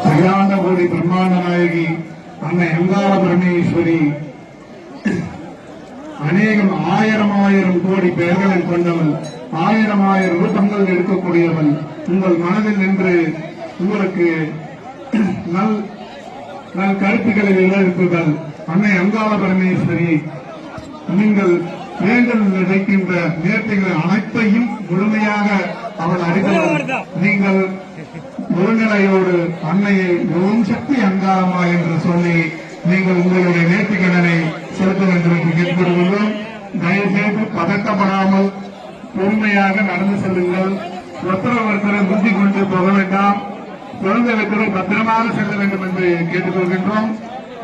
அகிலாண்டகோடி பிரம்மாண்ட நாயகி அன்னை அங்காள பரமேஸ்வரி அநேகம் ஆயிரம் கோடி பெயர்களை கொண்டவன், ஆயிரம் ரூபங்கள் எடுக்கக்கூடியவன். உங்கள் மனதில் நின்று உங்களுக்கு நல் கருத்துக்களை விளைவிப்புகள் அன்னை அங்காள பரமேஸ்வரி. நீங்கள் வேண்டல் நினைக்கின்ற நேர்த்திகள் அனைத்தையும் முழுமையாக அவள் அறிந்தவர். நீங்கள் ஒருநிலையோடு அன்னையை ஓம் சக்தி அங்காளம்மா என்று சொல்லி நீங்கள் உங்களுடைய நேர்த்திக்கடனை செலுத்த வேண்டும் என்று கேட்டுக்கொள்கிறோம். தயவுசெய்து பதட்டப்படாமல் பொறுமையாக நடந்து செல்லுங்கள். ஒருத்தரை புத்தி கொண்டு போக வேண்டாம். குழந்தைகளுக்கு பத்திரமாக செல்ல வேண்டும் என்று கேட்டுக்கொள்கின்றோம்.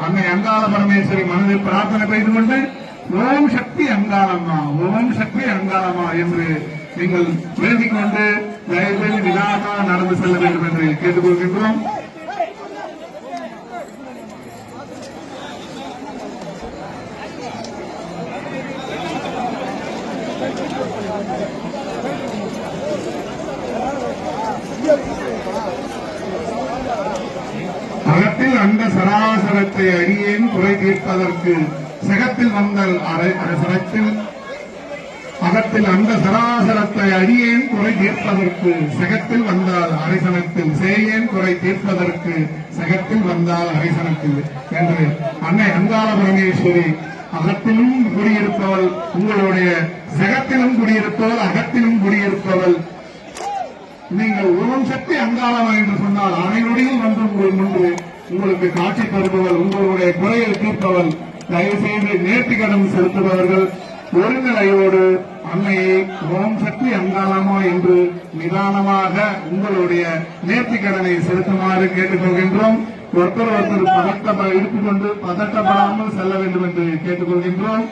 அன்னை அங்காள பரமேஸ்வரி மனதில் பிரார்த்தனை செய்து கொண்டு ஓம் சக்தி அங்காளம்மா, ஓம் சக்தி அங்காளம்மா என்று நீங்கள் வேண்டிக் கொண்டு தயவுசெய்து நிதானமாக நடந்து செல்ல வேண்டும் என்று கேட்டுக்கொள்கின்றோம். அகத்தில் அந்த சராசரத்தை அடியேன் குறை தீர்ப்பதற்கு சகத்தில் வந்தல் அரசரத்தில் அகத்தில் அந்த சராசரத்தை அடியேன் குறை தீர்ப்பதற்கு சகத்தில் வந்தால் அரசனத்தில் சேயேன் குறை தீர்ப்பதற்கு சகத்தில் வந்தால் அரசனத்தில் என்று அன்னை அங்காள பரமேஸ்வரி அகத்திலும் குடியிருப்பவள், உங்களுடைய சகத்திலும் குடியிருப்பவள், அகத்திலும் குடியிருப்பவள். நீங்கள் ஓம் சக்தி அங்காளமா என்று சொன்னால் அனைவரையும் வந்து உங்கள் முன்பு உங்களுக்கு காட்சி தருபவள், உங்களுடைய குறையை தீர்ப்பவள். தயவு செய்து நேர்த்திக்கடன் செலுத்துபவர்கள் ஒருநிலையோடு அன்னையை ஓம் சக்தி அங்காளமா என்று நிதானமாக உங்களுடைய நேர்த்திக்கடனை செலுத்துமாறு கேட்டுக்கொள்கின்றோம். ஒருத்தர் எடுத்துக்கொண்டு பதட்டப்படாமல் செல்ல வேண்டும் என்று கேட்டுக்கொள்கின்றோம்.